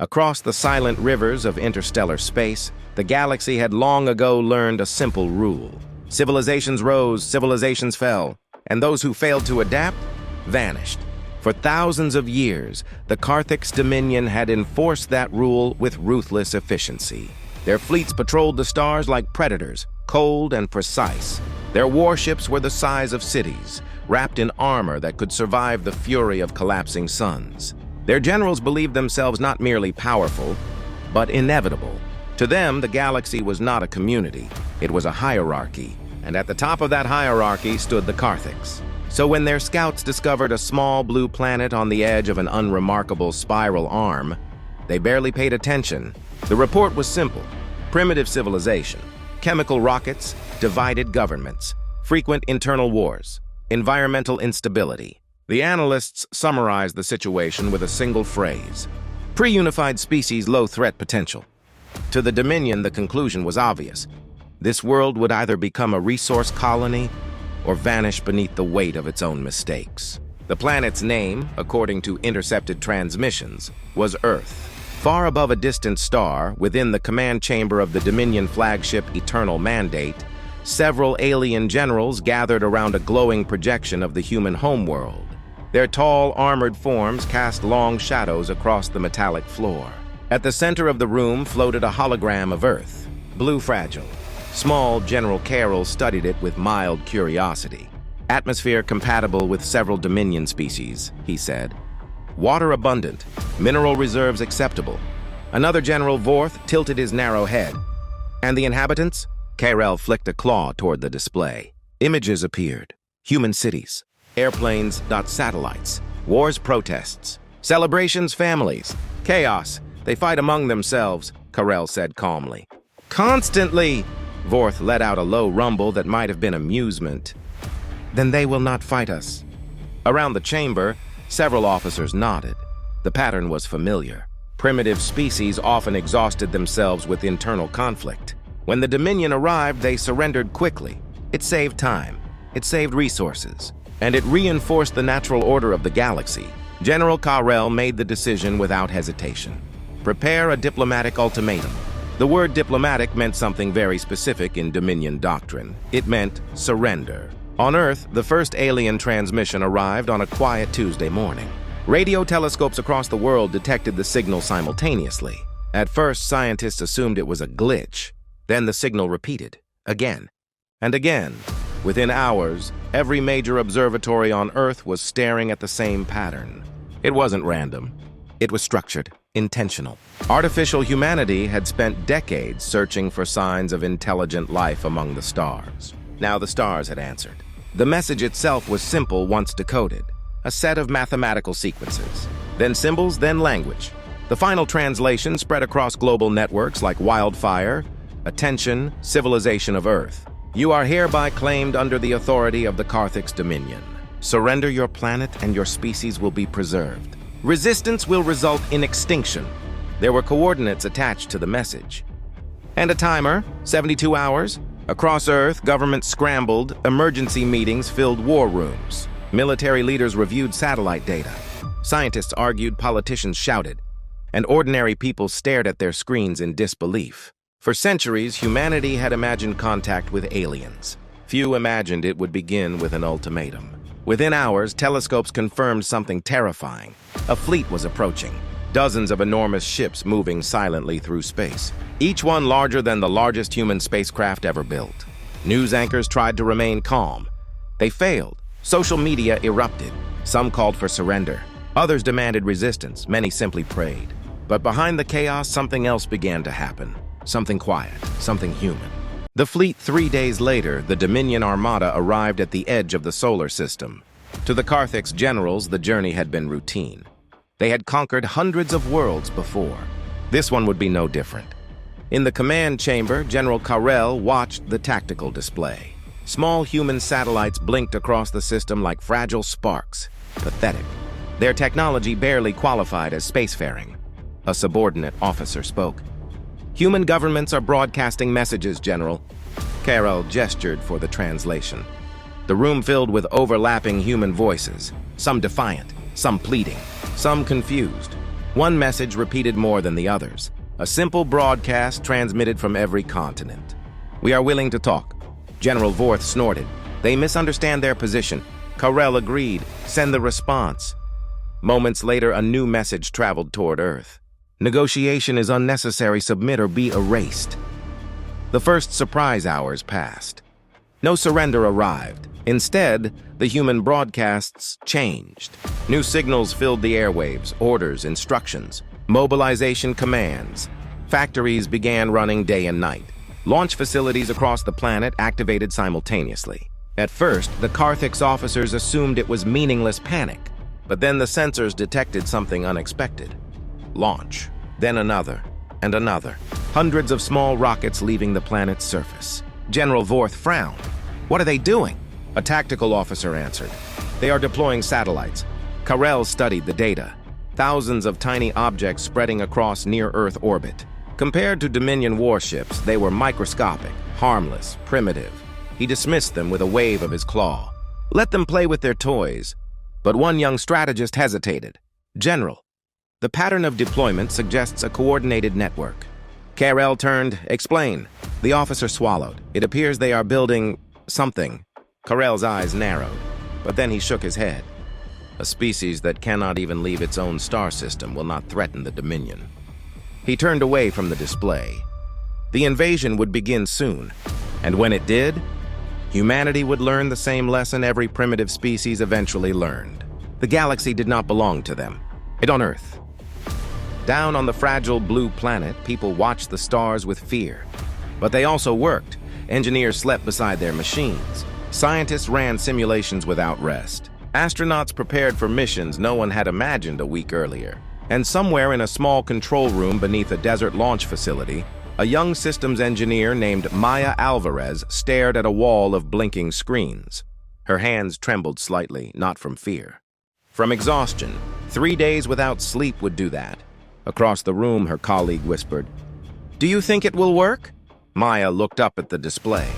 Across the silent rivers of interstellar space, the galaxy had long ago learned a simple rule. Civilizations rose, civilizations fell, and those who failed to adapt vanished. For thousands of years, the Carthix Dominion had enforced that rule with ruthless efficiency. Their fleets patrolled the stars like predators, cold and precise. Their warships were the size of cities, wrapped in armor that could survive the fury of collapsing suns. Their generals believed themselves not merely powerful, but inevitable. To them, the galaxy was not a community, it was a hierarchy, and at the top of that hierarchy stood the Carthix. So when their scouts discovered a small blue planet on the edge of an unremarkable spiral arm, they barely paid attention. The report was simple: primitive civilization, chemical rockets, divided governments, frequent internal wars, environmental instability. The analysts summarized the situation with a single phrase: pre-unified species, low threat potential. To the Dominion, the conclusion was obvious. This world would either become a resource colony or vanish beneath the weight of its own mistakes. The planet's name, according to intercepted transmissions, was Earth. Far above a distant star, within the command chamber of the Dominion flagship Eternal Mandate, several alien generals gathered around a glowing projection of the human homeworld. Their tall, armored forms cast long shadows across the metallic floor. At the center of the room floated a hologram of Earth, blue fragile. Small General Carroll studied it with mild curiosity. Atmosphere compatible with several Dominion species, he said. Water abundant, mineral reserves acceptable. Another General Vorth tilted his narrow head. And the inhabitants? Carroll flicked a claw toward the display. Images appeared. Human cities, airplanes, satellites, wars, protests, celebrations, families, chaos. They fight among themselves, Carroll said calmly. Constantly! Vorth let out a low rumble that might have been amusement. Then they will not fight us. Around the chamber, several officers nodded. The pattern was familiar. Primitive species often exhausted themselves with internal conflict. When the Dominion arrived, they surrendered quickly. It saved time, it saved resources, and it reinforced the natural order of the galaxy. General Carroll made the decision without hesitation. Prepare a diplomatic ultimatum. The word diplomatic meant something very specific in Dominion doctrine. It meant surrender. On Earth, the first alien transmission arrived on a quiet Tuesday morning. Radio telescopes across the world detected the signal simultaneously. At first, scientists assumed it was a glitch. Then the signal repeated, again and again. Within hours, every major observatory on Earth was staring at the same pattern. It wasn't random. It was structured, intentional. Artificial humanity had spent decades searching for signs of intelligent life among the stars. Now the stars had answered. The message itself was simple once decoded, a set of mathematical sequences, then symbols, then language. The final translation spread across global networks like wildfire. Attention, civilization of Earth. You are hereby claimed under the authority of the Carthix Dominion. Surrender your planet and your species will be preserved. Resistance will result in extinction. There were coordinates attached to the message. And a timer, 72 hours. Across Earth, governments scrambled, emergency meetings filled war rooms. Military leaders reviewed satellite data. Scientists argued, politicians shouted, and ordinary people stared at their screens in disbelief. For centuries, humanity had imagined contact with aliens. Few imagined it would begin with an ultimatum. Within hours, telescopes confirmed something terrifying. A fleet was approaching. Dozens of enormous ships moving silently through space, each one larger than the largest human spacecraft ever built. News anchors tried to remain calm. They failed. Social media erupted. Some called for surrender. Others demanded resistance. Many simply prayed. But behind the chaos, something else began to happen. Something quiet, something human. The fleet 3 days later, the Dominion Armada arrived at the edge of the solar system. To the Carthix generals, the journey had been routine. They had conquered hundreds of worlds before. This one would be no different. In the command chamber, General Carroll watched the tactical display. Small human satellites blinked across the system like fragile sparks. Pathetic. Their technology barely qualified as spacefaring. A subordinate officer spoke. Human governments are broadcasting messages, General. Carroll gestured for the translation. The room filled with overlapping human voices, some defiant, some pleading, some confused. One message repeated more than the others. A simple broadcast transmitted from every continent. "We are willing to talk." General Vorth snorted. "They misunderstand their position." Karel agreed. "Send the response." Moments later, a new message traveled toward Earth. "Negotiation is unnecessary. Submit or be erased." The first surprise hours passed. No surrender arrived. Instead, the human broadcasts changed. New signals filled the airwaves, orders, instructions, mobilization commands. Factories began running day and night. Launch facilities across the planet activated simultaneously. At first, the Carthix officers assumed it was meaningless panic, but then the sensors detected something unexpected. Launch, then another, and another. Hundreds of small rockets leaving the planet's surface. General Vorth frowned. "What are they doing?" A tactical officer answered. "They are deploying satellites." Karel studied the data. Thousands of tiny objects spreading across near-Earth orbit. Compared to Dominion warships, they were microscopic, harmless, primitive. He dismissed them with a wave of his claw. Let them play with their toys. But one young strategist hesitated. "General, the pattern of deployment suggests a coordinated network." Karel turned. "Explain." The officer swallowed. "It appears they are building something." Karel's eyes narrowed, but then he shook his head. "A species that cannot even leave its own star system will not threaten the Dominion." He turned away from the display. The invasion would begin soon, and when it did, humanity would learn the same lesson every primitive species eventually learned. The galaxy did not belong to them. It on Earth. Down on the fragile blue planet, people watched the stars with fear. But they also worked. Engineers slept beside their machines. Scientists ran simulations without rest. Astronauts prepared for missions no one had imagined a week earlier. And somewhere in a small control room beneath a desert launch facility, a young systems engineer named Maya Alvarez stared at a wall of blinking screens. Her hands trembled slightly, not from fear. From exhaustion. 3 days without sleep would do that. Across the room, her colleague whispered, "Do you think it will work?" Maya looked up at the display.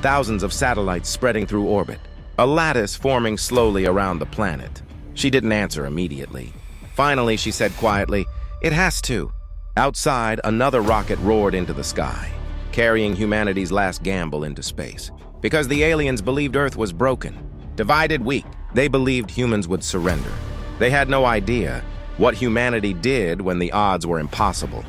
Thousands of satellites spreading through orbit. A lattice forming slowly around the planet. She didn't answer immediately. Finally, she said quietly, "It has to." Outside, another rocket roared into the sky, carrying humanity's last gamble into space. Because the aliens believed Earth was broken, divided, weak, they believed humans would surrender. They had no idea what humanity did when the odds were impossible.